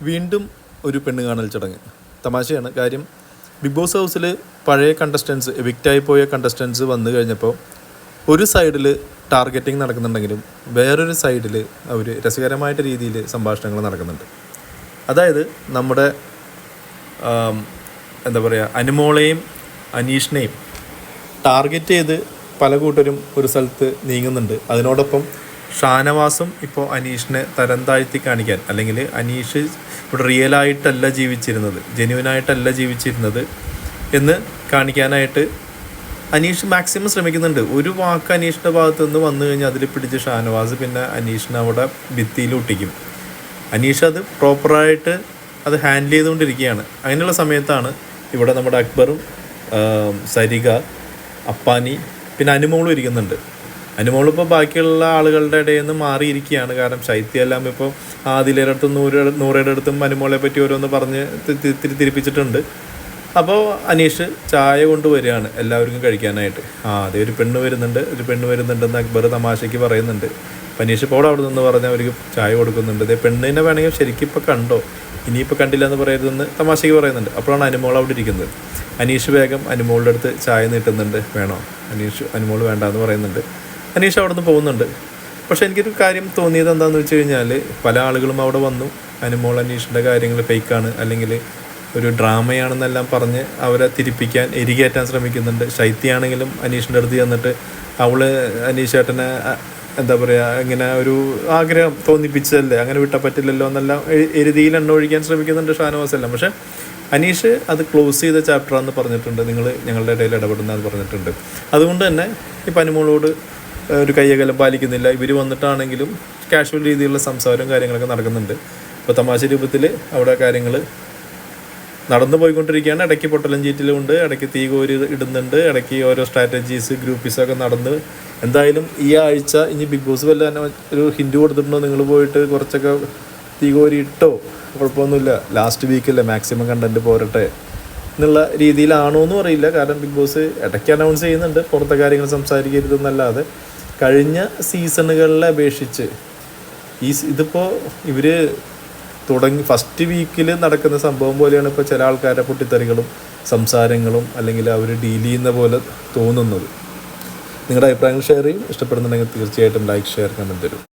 വീണ്ടും ഒരു പെണ്ണ് കാണൽ ചടങ്ങ്. തമാശയാണ് കാര്യം. ബിഗ് ബോസ് ഹൗസിൽ പഴയ കണ്ടസ്റ്റൻസ്, എവിക്റ്റായി പോയ കണ്ടസ്റ്റൻസ് വന്നു കഴിഞ്ഞപ്പോൾ ഒരു സൈഡിൽ ടാർഗറ്റിംഗ് നടക്കുന്നുണ്ടെങ്കിലും വേറൊരു സൈഡിൽ അവർ രസകരമായിട്ട് രീതിയിൽ സംഭാഷണങ്ങൾ നടക്കുന്നുണ്ട്. അതായത് നമ്മുടെ എന്താ പറയുക, അനുമോളെയും അനീഷിനെയും ടാർഗറ്റ് ചെയ്ത് പല കൂട്ടരും ഒരു സ്ഥലത്ത് നീങ്ങുന്നുണ്ട്. അതിനോടൊപ്പം ഷാനവാസും ഇപ്പോൾ അനീഷിനെ തരം താഴ്ത്തി കാണിക്കാൻ, അല്ലെങ്കിൽ അനീഷ് ഇവിടെ റിയലായിട്ടല്ല ജീവിച്ചിരുന്നത്, ജെന്യുവനായിട്ടല്ല ജീവിച്ചിരുന്നത് എന്ന് കാണിക്കാനായിട്ട് അനീഷ് മാക്സിമം ശ്രമിക്കുന്നുണ്ട്. ഒരു വാക്ക് അനീഷിൻ്റെ ഭാഗത്തു നിന്ന് വന്നു കഴിഞ്ഞാൽ അതിൽ പിടിച്ച് ഷാനവാസ് പിന്നെ അനീഷിനെ അവിടെ ഭിത്തിയിൽ ഒട്ടിക്കും. അനീഷ് അത് പ്രോപ്പറായിട്ട് അത് ഹാൻഡിൽ ചെയ്തുകൊണ്ടിരിക്കുകയാണ്. അങ്ങനെയുള്ള സമയത്താണ് ഇവിടെ നമ്മുടെ അക്ബറും സരിക, അപ്പാനി, പിന്നെ അനുമോളും ഇരിക്കുന്നുണ്ട്. അനുമോളിപ്പോൾ ബാക്കിയുള്ള ആളുകളുടെ ഇടയിൽ നിന്ന് മാറിയിരിക്കുകയാണ്. കാരണം ശൈത്യമെല്ലാം ഇപ്പോൾ ആദിലയുടെ അടുത്തും നൂറയുടെ അടുത്തും അനുമോളെ പറ്റി ഓരോന്ന് പറഞ്ഞ് തിരിപ്പിച്ചിട്ടുണ്ട്. അപ്പോൾ അനീഷ് ചായ കൊണ്ടുവരികയാണ് എല്ലാവർക്കും കഴിക്കാനായിട്ട്. അതേ ഒരു പെണ്ണ് വരുന്നുണ്ടെന്ന് അക്ബർ തമാശയ്ക്ക് പറയുന്നുണ്ട്. അപ്പം അനീഷ് ഇപ്പോൾ അവിടെ നിന്ന് പറഞ്ഞാൽ അവർക്ക് ചായ കൊടുക്കുന്നുണ്ട്. അതേ പെണ്ണിനെ വേണമെങ്കിൽ ശരിക്കും ഇപ്പോൾ കണ്ടോ, ഇനിയിപ്പോൾ കണ്ടില്ല എന്ന് പറയരുതെന്ന് തമാശയ്ക്ക് പറയുന്നുണ്ട്. അപ്പോഴാണ് അനുമോൾ അവിടെ ഇരിക്കുന്നത്. അനീഷ് വേഗം അനുമോളുടെ അടുത്ത് ചായ നീട്ടുന്നുണ്ട്. വേണോ? അനുമോൾ വേണ്ടാന്ന് പറയുന്നുണ്ട്. അനീഷ് അവിടെ നിന്ന് പോകുന്നുണ്ട്. പക്ഷേ എനിക്കൊരു കാര്യം തോന്നിയത് എന്താണെന്ന് വെച്ച് കഴിഞ്ഞാൽ, പല ആളുകളും അവിടെ വന്നു അനുമോൾ അനീഷിൻ്റെ കാര്യങ്ങൾ ഫേക്കാണ് അല്ലെങ്കിൽ ഒരു ഡ്രാമയാണെന്നെല്ലാം പറഞ്ഞ് അവരെ തിരിപ്പിക്കാൻ, എരികേറ്റാൻ ശ്രമിക്കുന്നുണ്ട്. ശൈത്യാണെങ്കിലും അനീഷിൻ്റെ അടുത്ത് ചെന്നിട്ട് അവൾ അനീഷേട്ടനെ എന്താ പറയുക, ഇങ്ങനെ ഒരു ആഗ്രഹം തോന്നിപ്പിച്ചതല്ലേ, അങ്ങനെ വിട്ടാൽ പറ്റില്ലല്ലോ എന്നെല്ലാം എരുതിയിൽ എണ്ണ ഒഴിക്കാൻ ശ്രമിക്കുന്നുണ്ട് ഷാനവാസ് എല്ലാം. പക്ഷേ അനീഷ് അത് ക്ലോസ് ചെയ്ത ചാപ്റ്ററാണെന്ന് പറഞ്ഞിട്ടുണ്ട്. നിങ്ങൾ ഞങ്ങളുടെ ഇടയിൽ ഇടപെടുന്നതെന്ന് പറഞ്ഞിട്ടുണ്ട്. അതുകൊണ്ട് തന്നെ ഇപ്പം അനുമോളോട് ഒരു കയ്യകലം പാലിക്കുന്നില്ല. ഇവർ വന്നിട്ടാണെങ്കിലും കാഷ്വൽ രീതിയിലുള്ള സംസാരവും കാര്യങ്ങളൊക്കെ നടക്കുന്നുണ്ട്. ഇപ്പോൾ തമാശ രൂപത്തിൽ അവിടെ കാര്യങ്ങൾ നടന്നു പോയിക്കൊണ്ടിരിക്കുകയാണ്. ഇടയ്ക്ക് പൊട്ടലും ചീറ്റലുമുണ്ട്, ഇടയ്ക്ക് തീ കോരി ഇടുന്നുണ്ട്, ഇടയ്ക്ക് ഓരോ സ്ട്രാറ്റജീസ് ഗ്രൂപ്പീസൊക്കെ നടന്ന്. എന്തായാലും ഈ ആഴ്ച ഇനി ബിഗ് ബോസ് വല്ല തന്നെ ഒരു ഹിൻഡ് കൊടുത്തിട്ടുണ്ടോ, നിങ്ങൾ പോയിട്ട് കുറച്ചൊക്കെ തീ കോരി ഇട്ടോ, കുഴപ്പമൊന്നുമില്ല, ലാസ്റ്റ് വീക്കല്ലേ മാക്സിമം കണ്ടൻറ്റ് പോരട്ടെ എന്നുള്ള രീതിയിലാണോ എന്നും അറിയില്ല. കാരണം ബിഗ് ബോസ് ഇടയ്ക്ക് അനൗൺസ് ചെയ്യുന്നുണ്ട് പുറത്തെ കാര്യങ്ങൾ സംസാരിക്കരുതെന്നല്ലാതെ. കഴിഞ്ഞ സീസണുകളിലെ അപേക്ഷിച്ച് ഇതിപ്പോൾ ഇവർ തുടങ്ങി ഫസ്റ്റ് വീക്കിൽ നടക്കുന്ന സംഭവം പോലെയാണ് ഇപ്പോൾ ചില ആൾക്കാരുടെ പൊട്ടിത്തെറികളും സംസാരങ്ങളും അല്ലെങ്കിൽ അവർ ഡീൽ ചെയ്യുന്ന പോലെ തോന്നുന്നത്. നിങ്ങളുടെ അഭിപ്രായങ്ങൾ ഷെയർ ചെയ്യും. ഇഷ്ടപ്പെടുന്നുണ്ടെങ്കിൽ തീർച്ചയായിട്ടും ലൈക്ക്, ഷെയർ, കമൻറ്റ് തരും.